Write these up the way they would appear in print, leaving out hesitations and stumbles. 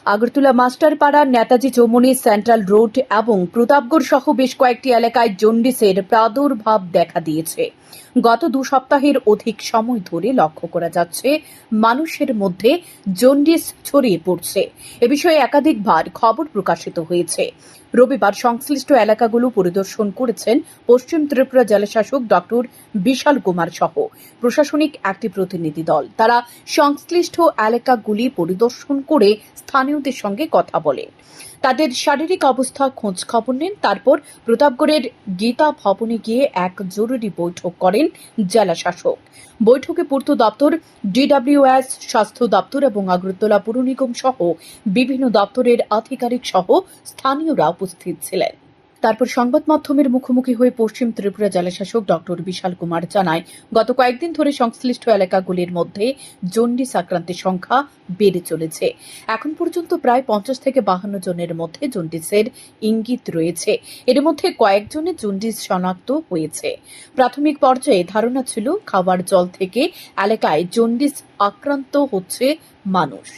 Agartala Masterpara, Netaji Chowmuhani, central road এবং প্রতাপগড় সহ বেশ কয়েকটি এলাকায় জন্ডিসের প্রাদুর্ভাব দেখা দিয়েছে। গত 2 সপ্তাহের অধিক সময় ধরে লক্ষ্য করা যাচ্ছে মানুষের মধ্যে জন্ডিস ছড়িয়ে পড়ছে। এ বিষয়ে একাধিকবার খবর প্রকাশিত হয়েছে। রবিবার সংশ্লিষ্ট এলাকাগুলো পরিদর্শন করেছেন পশ্চিম ত্রিপুরা জেলাশাসক ডক্টর বিশাল কুমার সহ প্রশাসনিক একটি প্রতিনিধি দল। তারা সংশ্লিষ্ট এলাকাগুলি পরিদর্শন করে স্থানীয়দের সঙ্গে কথা বলেন, তাদের শারীরিক অবস্থা খোঁজ খবর নেন। তারপর প্রতাপগড়ের গীতা ভবনে গিয়ে এক জরুরি বৈঠক করেন জেলা শাসক। বৈঠকে পূর্ত দপ্তর, ডিডব্লিউএস, স্বাস্থ্য দপ্তর এবং আগরতলা পুর নিগম সহ বিভিন্ন দপ্তরের আধিকারিক সহ স্থানীয়রা উপস্থিত ছিলেন। তারপর সংবাদ মাধ্যমের মুখোমুখি হয়ে পশ্চিম ত্রিপুরা জেলাশাসক ডক্টর বিশাল কুমার জানায়, গত কয়েকদিন ধরে সংশ্লিষ্ট এলাকাগুলির মধ্যে জন্ডিস আক্রান্তের সংখ্যা বেড়ে চলেছে। এখন পর্যন্ত প্রায় 50 থেকে 52 জনের মধ্যে জন্ডিসের ইঙ্গিত রয়েছে। এর মধ্যে কয়েকজনের জন্ডিস শনাক্ত হয়েছে। প্রাথমিক পর্যায়ে ধারণা ছিল খাবার জল থেকে এলাকায় জন্ডিস আক্রান্ত হচ্ছে মানুষ।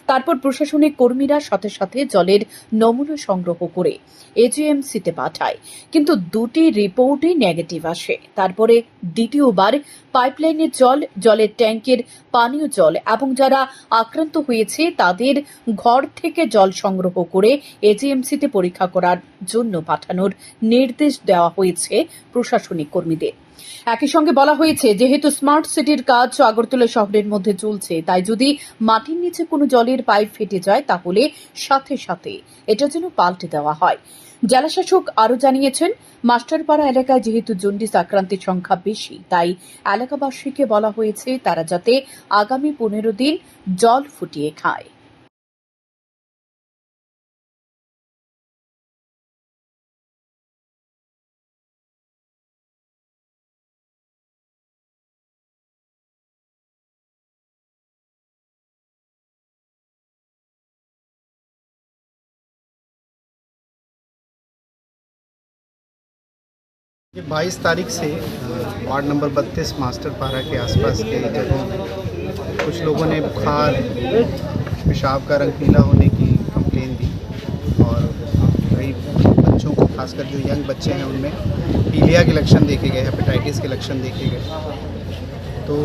তারপর প্রশাসনিক কর্মীরা সাথে সাথে জলের নমুনা সংগ্রহ করে এজিএমসিতে পাঠায়, কিন্তু 2টি রিপোর্টই নেগেটিভ আসে। তারপরে দ্বিতীয়বার পাইপলাইনের জল, জলের ট্যাঙ্কের পানীয় জল এবং যারা আক্রান্ত হয়েছে তাদের ঘর থেকে জল সংগ্রহ করে এজিএমসিতে পরীক্ষা করার জন্য পাঠানোর নির্দেশ দেওয়া হয়েছে প্রশাসনিক কর্মীদের। একই সঙ্গে বলা হয়েছে, যেহেতু স্মার্ট সিটির কাজ আগরতলা শহরের মধ্যে চলছে, তাই যদি মাটির নিচে কোনো জলের পাইপ ফেটে যায় তাহলে সাথে সাথে এটা যেন পাল্টে দেওয়া হয়। জেলাশাসক আরও জানিয়েছেন, মাস্টারপাড়া এলাকায় যেহেতু জন্ডিস আক্রান্তের সংখ্যা বেশি, তাই এলাকাবাসীকে বলা হয়েছে তারা যাতে আগামী 15 দিন জল ফুটিয়ে খায়। ये 22 तारीख से वार्ड नंबर 32 मास्टरपाड़ा के आसपास के जगहों में कुछ लोगों ने बुखार, पेशाब का रंग पीला होने की कंप्लेन दी और कई बच्चों को, खासकर जो यंग बच्चे हैं उनमें पीलिया के लक्षण देखे गए, हेपेटाइटिस के लक्षण देखे गए। तो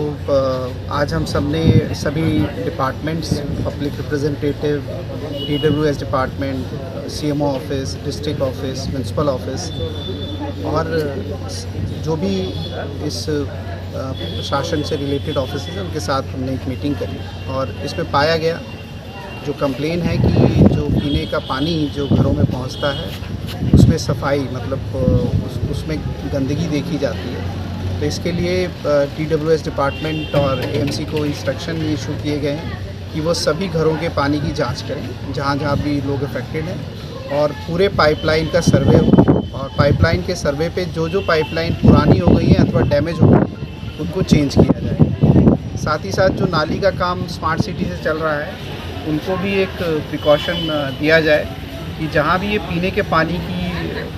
आज हम सबने सभी departments, public representative, DWS department, CMO office, district office, municipal office और जो भी इस प्रशासन से रिलेटेड ऑफिस हैं उनके साथ हमने एक मीटिंग करी और इसमें पाया गया जो कंप्लेन है कि जो पीने का पानी जो घरों में पहुंचता है उसमें सफाई, मतलब उसमें गंदगी देखी जाती है। तो इसके लिए DWS डिपार्टमेंट और AMC को इंस्ट्रक्शन इशू किए गए हैं कि वो सभी घरों के पानी की जांच करें जहाँ जहाँ भी लोग अफेक्टेड हैं और पूरे पाइपलाइन का सर्वे हो और पाइपलाइन के सर्वे पे जो जो पाइपलाइन पुरानी हो गई है अथवा डैमेज हो गई उनको चेंज किया जाए। साथ ही साथ जो नाली का काम स्मार्ट सिटी से चल रहा है उनको भी एक प्रिकॉशन दिया जाए कि जहाँ भी ये पीने के पानी की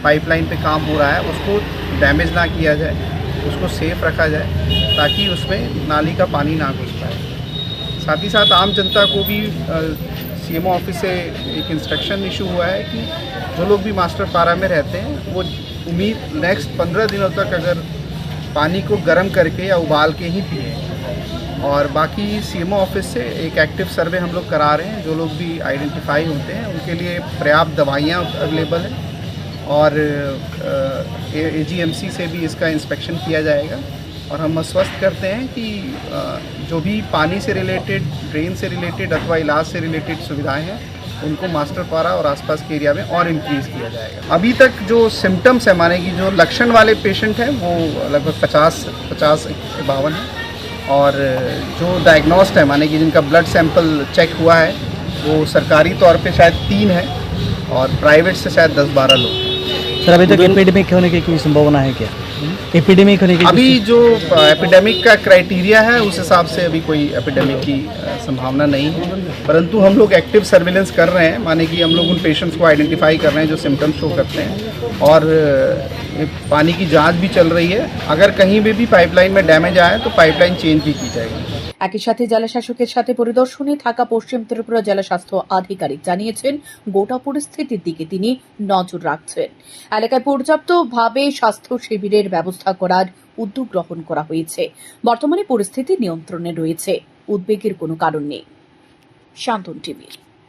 पाइपलाइन पे काम हो रहा है उसको डैमेज ना किया जाए, उसको सेफ रखा जाए ताकि उसमें नाली का पानी ना घुस पाए। साथ ही साथ आम जनता को भी CMO ऑफिस से एक इंस्ट्रक्शन इशू हुआ है कि जो लोग भी मास्टरपाड़ा में रहते हैं वो उम्मीद नेक्स्ट 15 दिनों तक अगर पानी को गर्म करके या उबाल के ही पिए। और बाकी CMO ऑफिस से एक एक्टिव सर्वे हम लोग करा रहे हैं। जो लोग भी आइडेंटिफाई होते हैं उनके लिए पर्याप्त दवाइयाँ अवेलेबल हैं और AGMC से भी इसका इंस्पेक्शन किया जाएगा। और हम आश्वस्त करते हैं कि जो भी पानी से रिलेटेड, ड्रेन से रिलेटेड अथवा इलाज से रिलेटेड सुविधाएं हैं उनको मास्टरपाड़ा और आसपास के एरिया में और इंक्रीज़ किया जाएगा। अभी तक जो सिम्टम्स है, माने कि जो लक्षण वाले पेशेंट हैं वो लगभग 50-52 हैं और जो डायग्नोस्ड है, माने कि जिनका ब्लड सैंपल चेक हुआ है वो सरकारी तौर पे शायद 3 है और प्राइवेट से शायद 10-12 लोग। सर, अभी तक एपिडेमिक होने की कोई संभावना है क्या? एपिडेमिक होने की अभी जो एपिडेमिक का क्राइटेरिया है उस हिसाब से अभी कोई एपिडेमिक की संभावना नहीं है, परंतु हम लोग एक्टिव सर्विलेंस कर रहे हैं, माने कि हम लोग उन पेशेंट्स को आइडेंटिफाई कर रहे हैं जो सिम्टम्स शो करते हैं और पानी की जांच भी चल रही है। अगर कहीं भी पाइपलाइन में डैमेज आए तो पाइपलाइन चेंज भी की जाएगी। একই সাথে জেলা শাসকের সাথে পরিদর্শনে থাকা পশ্চিম ত্রিপুরা জেলা স্বাস্থ্য আধিকারিক জানিয়েছেন গোটা পরিস্থিতির দিকে তিনি নজর রাখছেন। এলাকায় পর্যাপ্তভাবে স্বাস্থ্য শিবিরের ব্যবস্থা করার উদ্যোগ গ্রহণ করা হয়েছে। বর্তমানে পরিস্থিতি নিয়ন্ত্রণে রয়েছে, উদ্বেগের কোনো কারণ নেই। শান্তন টিভি।